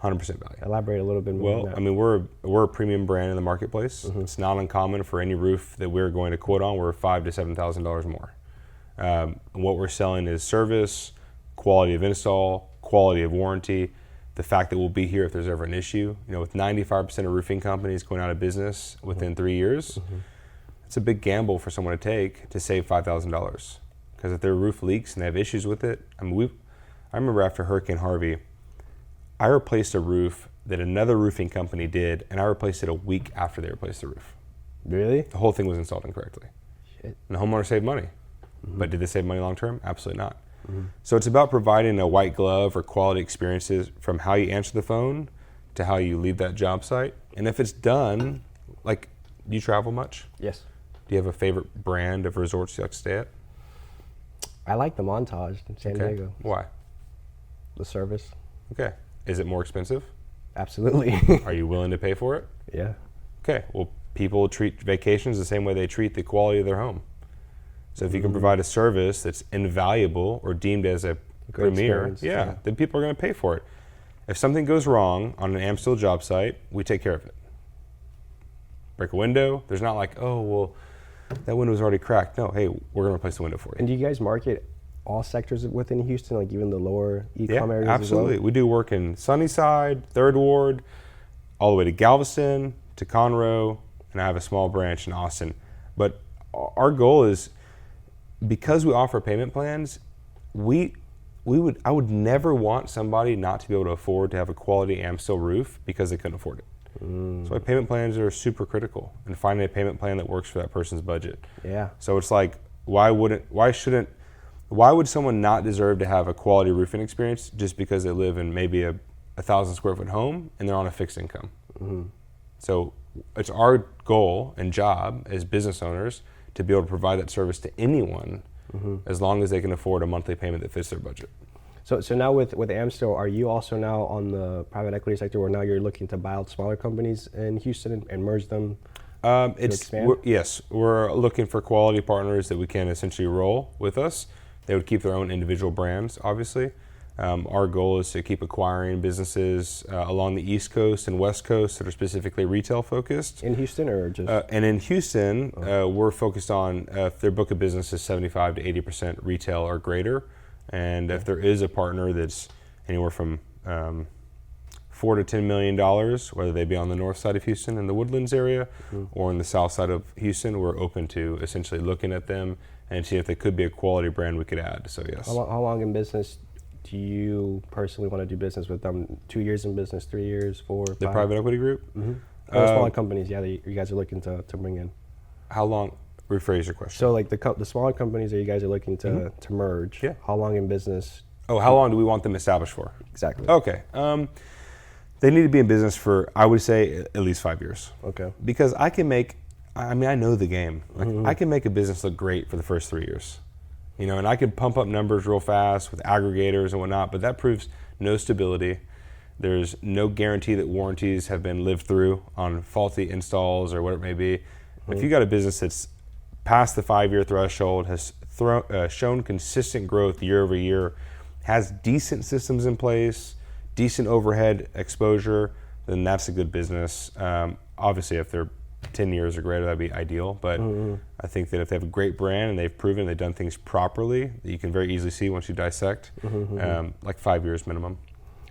100% value. Elaborate a little bit more on that. I mean, we're a premium brand in the marketplace. It's not uncommon for any roof that we're going to quote on. We're $5,000 to $7,000 more. What we're selling is service, quality of install, quality of warranty, the fact that we'll be here if there's ever an issue. With 95% of roofing companies going out of business within 3 years, it's a big gamble for someone to take to save $5,000. Because if their roof leaks and they have issues with it, I remember after Hurricane Harvey, I replaced a roof that another roofing company did, and I replaced it a week after they replaced the roof. Really? The whole thing was installed incorrectly. Shit. And the homeowner saved money. But did they save money long term? Absolutely not. So it's about providing a white glove or quality experiences from how you answer the phone to how you leave that job site. And if it's done, like, do you travel much? Yes. Do you have a favorite brand of resorts you like to stay at? I like the Montage in San Diego. Why? The service. Okay. Is it more expensive? Absolutely. Are you willing to pay for it? Yeah. Okay. Well, people treat vacations the same way they treat the quality of their home. So if you can provide a service that's invaluable or deemed as a Great premier, experience, then people are going to pay for it. If something goes wrong on an Amstill job site, we take care of it. Break a window, there's not like, oh, well, that window's already cracked. No, hey, we're going to replace the window for you. And do you guys market all sectors within Houston, like even the lower e-com areas absolutely. as well? We do work in Sunnyside, 3rd Ward, all the way to Galveston, to Conroe, and I have a small branch in Austin. But our goal is, because we offer payment plans, I would never want somebody not to be able to afford to have a quality Amstill roof because they couldn't afford it. So my payment plans are super critical, and finding a payment plan that works for that person's budget. Yeah. So it's like, why would someone not deserve to have a quality roofing experience just because they live in maybe a 1,000 square foot home and they're on a fixed income? So it's our goal and job as business owners to be able to provide that service to anyone as long as they can afford a monthly payment that fits their budget. So now with Amstill, are you also now on the private equity sector where now you're looking to buy out smaller companies in Houston and merge them to expand? Yes, we're looking for quality partners that we can essentially roll with us. They would keep their own individual brands, obviously. Our goal is to keep acquiring businesses along the East Coast and West Coast that are specifically retail focused. In Houston or just? And in Houston, we're focused on if their book of business is 75 to 80% retail or greater. And if there is a partner that's anywhere from $4 to $10 million, whether they be on the north side of Houston in the Woodlands area or in the south side of Houston, we're open to essentially looking at them and see if they could be a quality brand we could add. So yes. How long in business do you personally want to do business with them? 2 years in business, 3 years, 4, 5? The private equity group? Or smaller companies, that you guys are looking to bring in. How long? Rephrase your question. So like the smaller companies that you guys are looking to merge, how long in business? Oh, how long do we want them established for? Exactly. Okay. They need to be in business for, I would say, at least 5 years. Okay. Because I know the game. Like, I can make a business look great for the first 3 years. And I can pump up numbers real fast with aggregators and whatnot, but that proves no stability. There's no guarantee that warranties have been lived through on faulty installs or whatever it may be. If you got a business that's past the 5-year threshold, has shown consistent growth year over year, has decent systems in place, decent overhead exposure, then that's a good business. Obviously, if they're 10 years or greater, that'd be ideal. But I think that if they have a great brand and they've proven they've done things properly, that you can very easily see once you dissect, like 5 years minimum.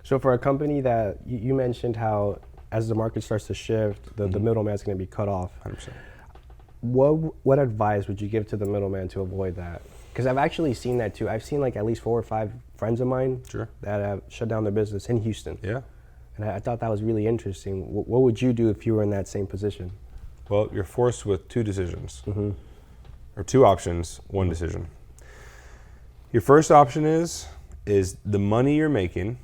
So for a company that you mentioned how as the market starts to shift, the middleman's going to be cut off. 100%. What advice would you give to the middleman to avoid that? Because I've actually seen that too. I've seen like at least 4 or 5 friends of mine that have shut down their business in Houston. Yeah. And I thought that was really interesting. What would you do if you were in that same position? Well, you're forced with 2 decisions, or 2 options, 1 decision. Your first option is the money you're making.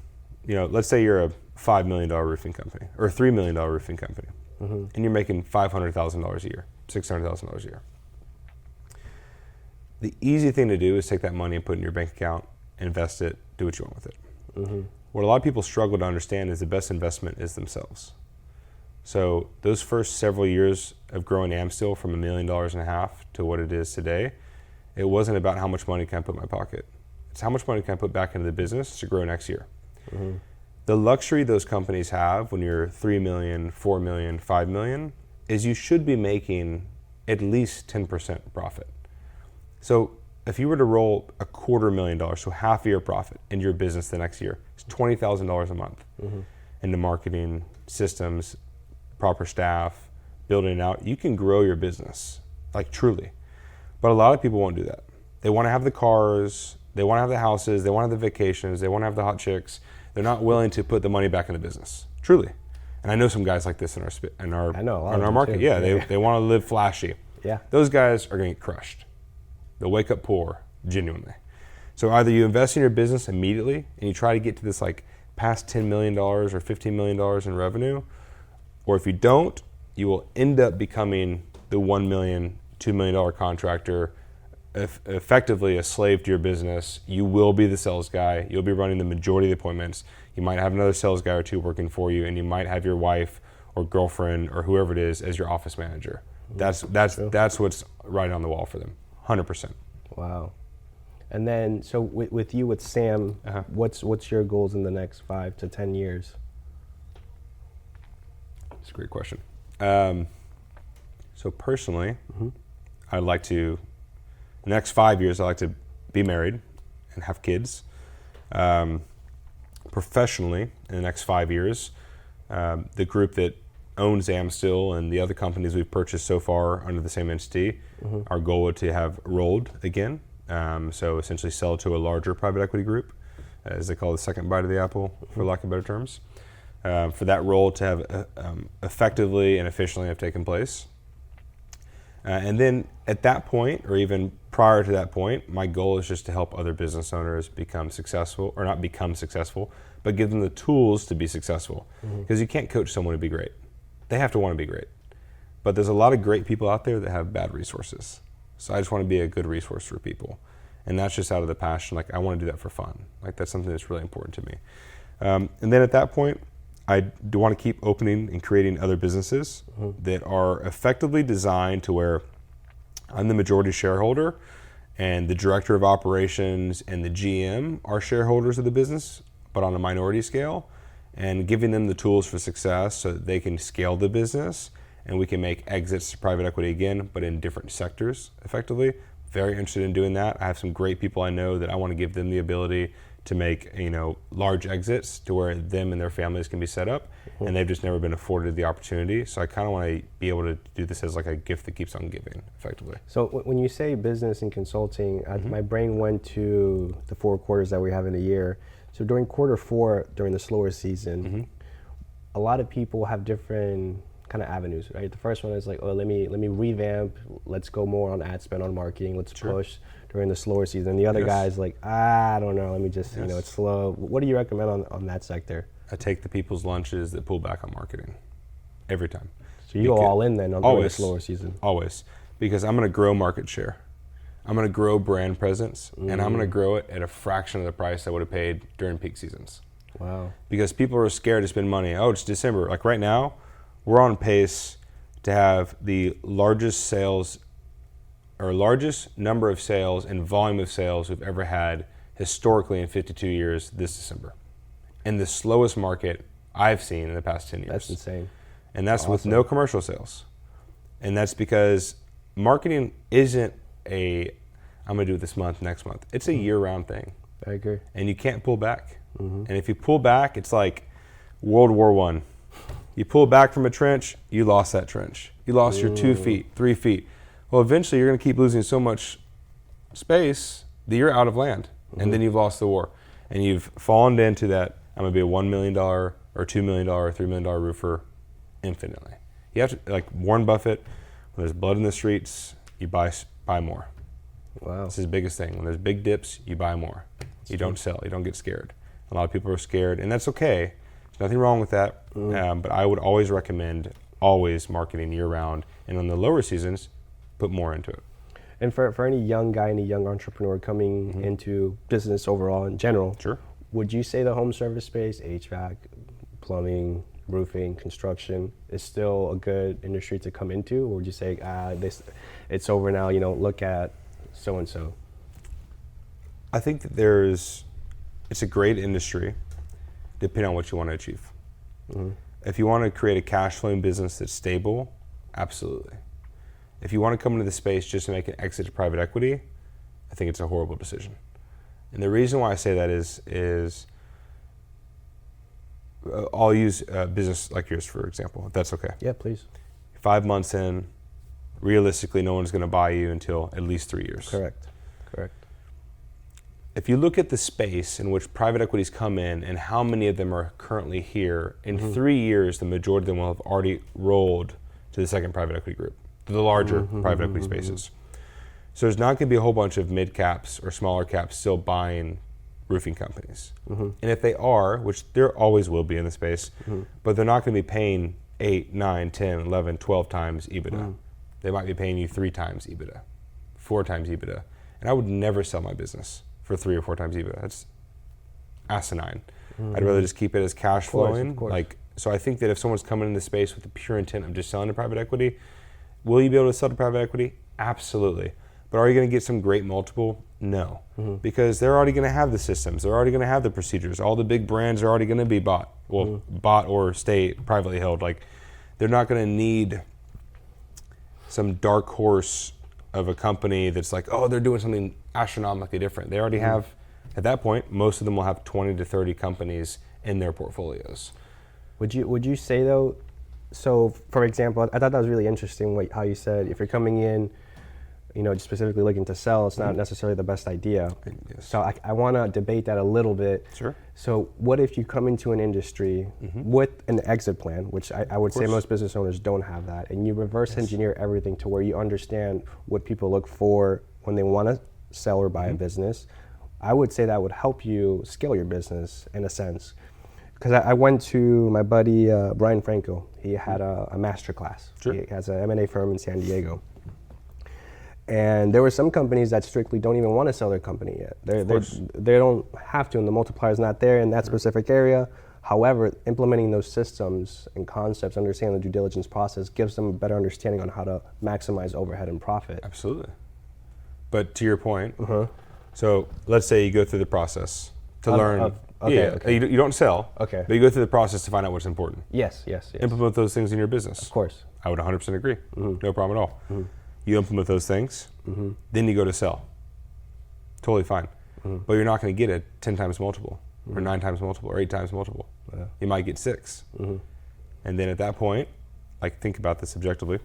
Let's say you're a $5 million roofing company or a $3 million roofing company, and you're making $500,000 a year, $600,000 a year. The easy thing to do is take that money and put it in your bank account, invest it, do what you want with it. What a lot of people struggle to understand is the best investment is themselves. So those first several years of growing Amstill from $1.5 million to what it is today, it wasn't about how much money can I put in my pocket. It's how much money can I put back into the business to grow next year. The luxury those companies have when you're 3 million, 4 million, 5 million is you should be making at least 10% profit. So if you were to roll $250,000, so half a year profit into your business the next year, it's $20,000 a month into marketing, systems, proper staff, building it out. You can grow your business, like truly. But a lot of people won't do that. They want to have the cars, they want to have the houses, they want to have the vacations, they want to have the hot chicks. They're not willing to put the money back in the business, truly. And I know some guys like this in our market. Yeah, they want to live flashy. Yeah. Those guys are going to get crushed. They'll wake up poor, genuinely. So either you invest in your business immediately and you try to get to this like past $10 million or $15 million in revenue, or if you don't, you will end up becoming the $1 million, $2 million contractor, effectively a slave to your business. You will be the sales guy. You'll be running the majority of the appointments. You might have another sales guy or 2 working for you, and you might have your wife or girlfriend or whoever it is as your office manager. That's what's right on the wall for them, 100%. Wow. And then, so with you, with Sam, Uh-huh. what's your goals in the next 5 to 10 years? That's a great question. So personally, I'd like to, the next 5 years, I'd like to be married and have kids. Professionally, in the next 5 years, the group that owns Amstill and the other companies we've purchased so far under the same entity, our goal would to have rolled again. So essentially sell to a larger private equity group, as they call the second bite of the apple, for lack of better terms. For that role to have effectively and efficiently have taken place. And then at that point, or even prior to that point, my goal is just to help other business owners become successful, or not become successful, but give them the tools to be successful. Because you can't coach someone to be great. They have to want to be great. But there's a lot of great people out there that have bad resources. So I just want to be a good resource for people. And that's just out of the passion. Like, I want to do that for fun. Like, that's something that's really important to me. And then at that point, I do want to keep opening and creating other businesses that are effectively designed to where I'm the majority shareholder and the director of operations and the GM are shareholders of the business, but on a minority scale, and giving them the tools for success so that they can scale the business and we can make exits to private equity again, but in different sectors effectively. Very interested in doing that. I have some great people I know that I want to give them the ability to make, large exits to where them and their families can be set up, and they've just never been afforded the opportunity. So I kind of want to be able to do this as like a gift that keeps on giving, effectively. So when you say business and consulting, my brain went to the 4 quarters that we have in a year. So during quarter 4, during the slower season, a lot of people have different kind of avenues, right? The first one is like, let me revamp. Let's go more on ad spend on marketing. Let's push during the slower season. The other guy's like, I don't know. Let me just, it's slow. What do you recommend on that sector? I take the people's lunches that pull back on marketing every time. So you go all in then on during the slower season? Always. Because I'm going to grow market share. I'm going to grow brand presence, and I'm going to grow it at a fraction of the price I would have paid during peak seasons. Wow. Because people are scared to spend money. Oh, it's December. Like right now, we're on pace to have the largest number of sales and volume of sales we've ever had historically in 52 years this December. And the slowest market I've seen in the past 10 years. That's insane. And that's awesome. With no commercial sales. And that's because marketing isn't I'm going to do it this month, next month. It's a year-round thing. I agree. And you can't pull back. And if you pull back, it's like World War I. You pull back from a trench, you lost that trench. You lost your 2 feet, 3 feet. Well, eventually you're going to keep losing so much space that you're out of land. And then you've lost the war. And you've fallen into that, I'm going to be a $1 million or $2 million or $3 million roofer infinitely. You have to, like Warren Buffett, when there's blood in the streets, you buy more. Wow. This is the biggest thing. When there's big dips, you buy more. You don't sell. You don't get scared. A lot of people are scared, and that's okay. There's nothing wrong with that. But I would always recommend marketing year-round, and on the lower seasons, put more into it. And for any young guy, any young entrepreneur coming into business overall in general, would you say the home service space, HVAC, plumbing, roofing, construction, is still a good industry to come into? Or would you say, it's over now, look at so-and-so? I think that it's a great industry depending on what you want to achieve. If you want to create a cash flowing business that's stable, absolutely. If you want to come into the space just to make an exit to private equity, I think it's a horrible decision. And the reason why I say that is I'll use a business like yours, for example, if that's okay. Yeah, please. 5 months in, realistically, no one's going to buy you until at least 3 years. Correct. If you look at the space in which private equities come in and how many of them are currently here, in 3 years, the majority of them will have already rolled to the second private equity group, to the larger private equity spaces. So there's not going to be a whole bunch of mid caps or smaller caps still buying roofing companies. And if they are, which there always will be in the space, but they're not going to be paying 8, 9, 10, 11, 12 times EBITDA. They might be paying you 3 times EBITDA, 4 times EBITDA. And I would never sell my business for 3 or 4 times EBITDA. That's asinine. I'd rather just keep it as cash flowing. Of course. So I think that if someone's coming into the space with the pure intent of just selling to private equity, will you be able to sell to private equity? Absolutely. But are you going to get some great multiple? No, because they're already going to have the systems. They're already going to have the procedures. All the big brands are already going to be bought. Well, bought or stay privately held. Like, they're not going to need some dark horse of a company that's like, oh, they're doing something astronomically different. They already have, at that point, most of them will have 20 to 30 companies in their portfolios. Would you say though? So, for example, I thought that was really interesting how you said if you're coming in, just specifically looking to sell, it's not necessarily the best idea. Yes. So I want to debate that a little bit. Sure. So what if you come into an industry with an exit plan, which I would say most business owners don't have that, and you reverse engineer everything to where you understand what people look for when they want to sell or buy a business? I would say that would help you scale your business in a sense. Because I went to my buddy Brian Franco. He had a master class. Sure. He has an M&A firm in San Diego. And there were some companies that strictly don't even want to sell their company yet. They don't have to, and the multiplier is not there in that specific area. However, implementing those systems and concepts, understanding the due diligence process, gives them a better understanding on how to maximize overhead and profit. Absolutely. But to your point, so let's say you go through the process to learn. Okay. You don't sell, Okay. but you go through the process to find out what's important. Yes. Implement those things in your business. Of course. I would 100% agree. No problem at all. You implement those things, then you go to sell. Totally fine. But you're not going to get a 10 times multiple, or 9 times multiple, or 8 times multiple. Yeah. You might get 6. And then at that point, like, think about this objectively.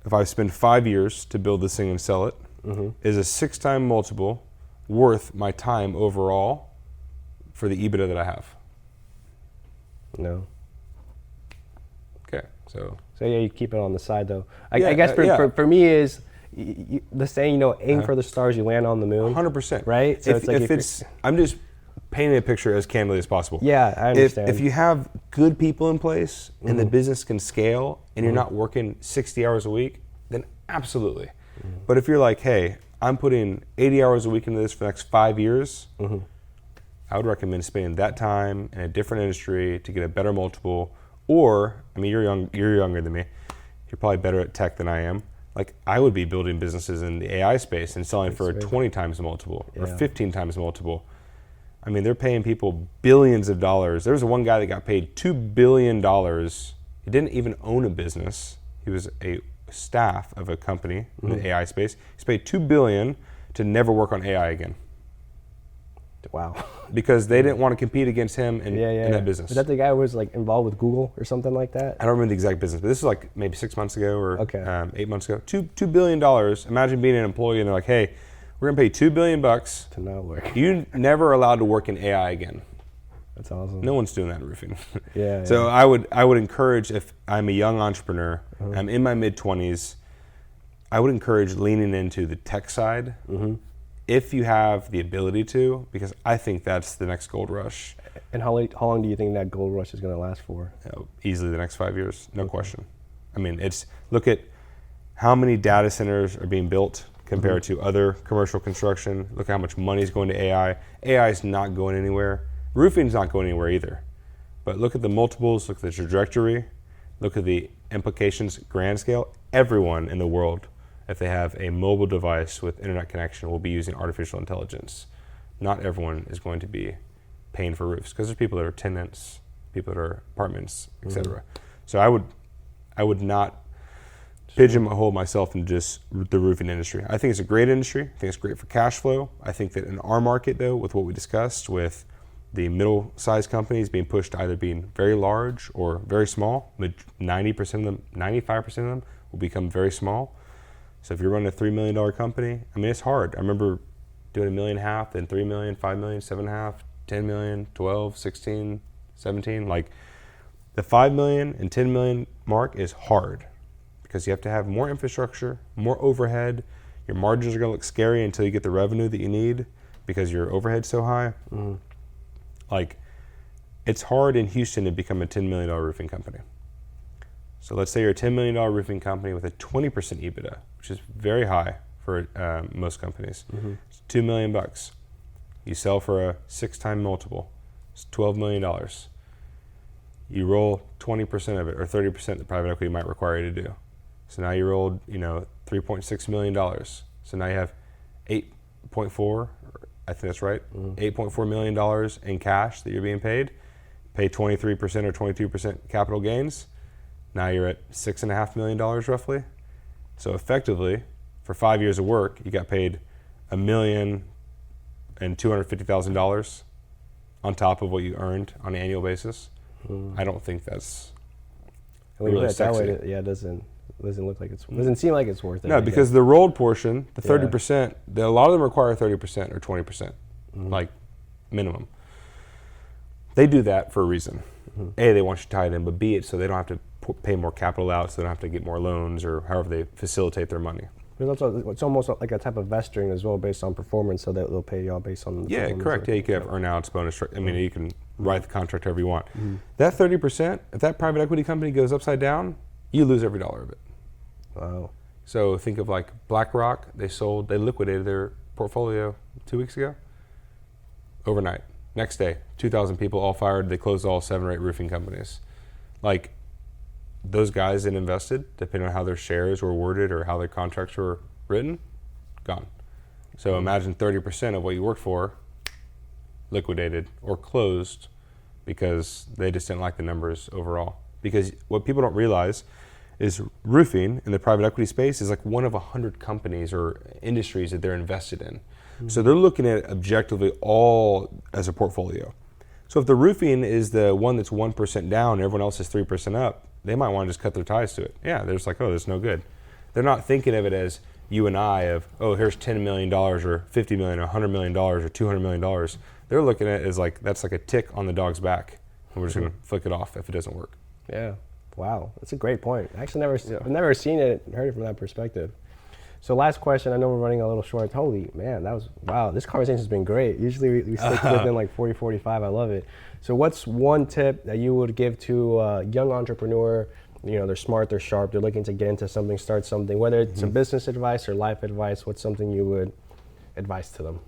If I spend 5 years to build this thing and sell it, is a 6-time multiple worth my time overall for the EBITDA that I have? No. Okay, so yeah, you keep it on the side though. I Yeah, guess yeah. for me is the saying, aim for the stars, you land on the moon. 100%. Right? So I'm just painting a picture as candidly as possible. Yeah, I understand. If you have good people in place and the business can scale and you're not working 60 hours a week, then absolutely. But if you're like, hey, I'm putting 80 hours a week into this for the next 5 years, I would recommend spending that time in a different industry to get a better multiple. Or, I mean, you're younger than me. You're probably better at tech than I am. Like, I would be building businesses in the AI space and selling for a 20 times multiple or 15 times multiple. I mean, they're paying people billions of dollars. There was one guy that got paid $2 billion. He didn't even own a business. He was a staff of a company in the AI space. He's paid $2 billion to never work on AI again. Wow. Because they didn't want to compete against him in that business. Is that the guy who was like involved with Google or something like that? I don't remember the exact business, but this is like maybe 6 months ago or Okay. 8 months ago. $2 billion. Imagine being an employee and they're like, hey, we're going to pay $2 billion. To not work. You never allowed to work in AI again. That's awesome. No one's doing that in roofing. Yeah. So I would encourage, if I'm a young entrepreneur, I'm in my mid-20s, I would encourage leaning into the tech side if you have the ability to, because I think that's the next gold rush. And how long do you think that gold rush is going to last for? Easily the next 5 years, no question. I mean, look at how many data centers are being built compared to other commercial construction. Look how much money is going to AI. AI is not going anywhere. Roofing's not going anywhere either. But look at the multiples, look at the trajectory, look at the implications, grand scale. Everyone in the world, if they have a mobile device with internet connection, will be using artificial intelligence. Not everyone is going to be paying for roofs, because there's people that are tenants, people that are apartments, etc. So I would not pigeonhole myself into just the roofing industry. I think it's a great industry. I think it's great for cash flow. I think that in our market, though, with what we discussed, with the middle-sized companies being pushed to either being very large or very small, 90% of them, 95% of them will become very small. So if you're running a $3 million company, I mean, it's hard. I remember doing $1.5 million, then $3 million, $5 million, $7.5 million, $10 million, 12, 16, 17. Like, the $5 million and $10 million mark is hard because you have to have more infrastructure, more overhead. Your margins are going to look scary until you get the revenue that you need because your overhead's so high. Like, it's hard in Houston to become a $10 million roofing company. So let's say you're a $10 million roofing company with a 20% EBITDA, which is very high for most companies. It's $2 million. You sell for a 6-time multiple. It's $12 million. You roll 20% of it, or 30% that private equity might require you to do. So now you rolled, $3.6 million. So now you have 8.4, I think that's right, $8.4 million in cash that you're being paid. Pay 23% or 22% capital gains. Now you're at $6.5 million roughly. So effectively, for 5 years of work, you got paid $1,250,000 on top of what you earned on an annual basis. I don't think that's really sexy. That way, yeah, it doesn't look like doesn't seem like it's worth it. No, because the rolled portion, the 30%, a lot of them require 30% or 20%, like minimum. They do that for a reason. A, they want you to tie it in, but B, it's so they don't have to pay more capital out, so they don't have to get more loans or however they facilitate their money. It's almost like a type of vesting as well, based on performance, so that they'll pay you all based on. Yeah, correct. Yeah, you could have earnouts, bonus. I mean, you can write the contract however you want. That 30%, if that private equity company goes upside down, you lose every dollar of it. Wow. So think of like BlackRock. They liquidated their portfolio 2 weeks ago. Overnight. Next day, 2,000 people all fired. They closed all 7 or 8 roofing companies. Like, those guys that invested, depending on how their shares were worded or how their contracts were written, gone. So imagine 30% of what you worked for liquidated or closed because they just didn't like the numbers overall. Because what people don't realize is roofing in the private equity space is like one of 100 companies or industries that they're invested in. So they're looking at it objectively all as a portfolio. So if the roofing is the one that's 1% down and everyone else is 3% up, they might want to just cut their ties to it. Yeah, they're just like, oh, that's no good. They're not thinking of it as you and I of, oh, here's $10 million or $50 million or $100 million or $200 million. They're looking at it as like, that's like a tick on the dog's back. And we're just going to flick it off if it doesn't work. Yeah. Wow. That's a great point. Actually, I've never seen it and heard it from that perspective. So last question, I know we're running a little short. Holy man, wow, this conversation has been great. Usually we stick within like 40, 45. I love it. So what's one tip that you would give to a young entrepreneur? You know, they're smart, they're sharp, they're looking to get into something, start something, whether it's a business advice or life advice, what's something you would advise to them?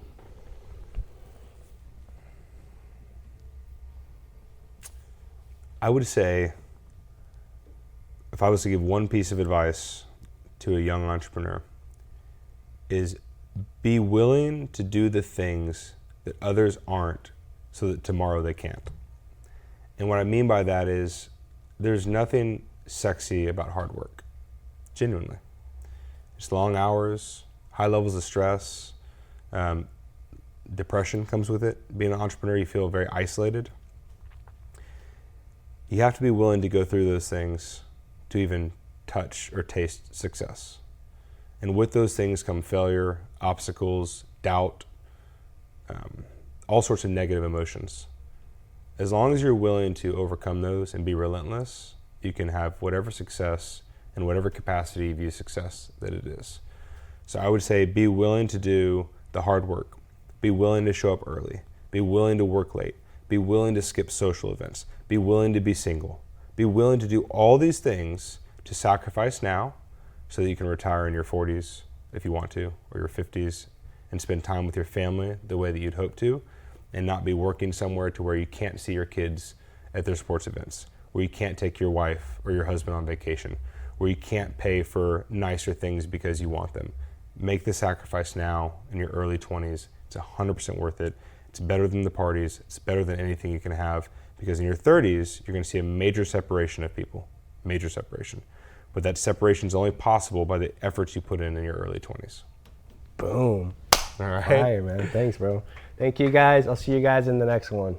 I would say, if I was to give one piece of advice to a young entrepreneur, is be willing to do the things that others aren't so that tomorrow they can't. And what I mean by that is there's nothing sexy about hard work, genuinely. It's long hours, high levels of stress, depression comes with it. Being an entrepreneur, you feel very isolated. You have to be willing to go through those things to even touch or taste success. And with those things come failure, obstacles, doubt, all sorts of negative emotions. As long as you're willing to overcome those and be relentless, you can have whatever success and whatever capacity you view success that it is. So I would say be willing to do the hard work. Be willing to show up early. Be willing to work late. Be willing to skip social events. Be willing to be single. Be willing to do all these things to sacrifice now so that you can retire in your 40s if you want to, or your 50s, and spend time with your family the way that you'd hope to, and not be working somewhere to where you can't see your kids at their sports events, where you can't take your wife or your husband on vacation, where you can't pay for nicer things because you want them. Make the sacrifice now in your early 20s. It's 100% worth it. It's better than the parties. It's better than anything you can have, because in your 30s, you're going to see a major separation of people, major separation. But that separation is only possible by the efforts you put in your early 20s. Boom. All right. Fire, man. Thanks, bro. Thank you, guys. I'll see you guys in the next one.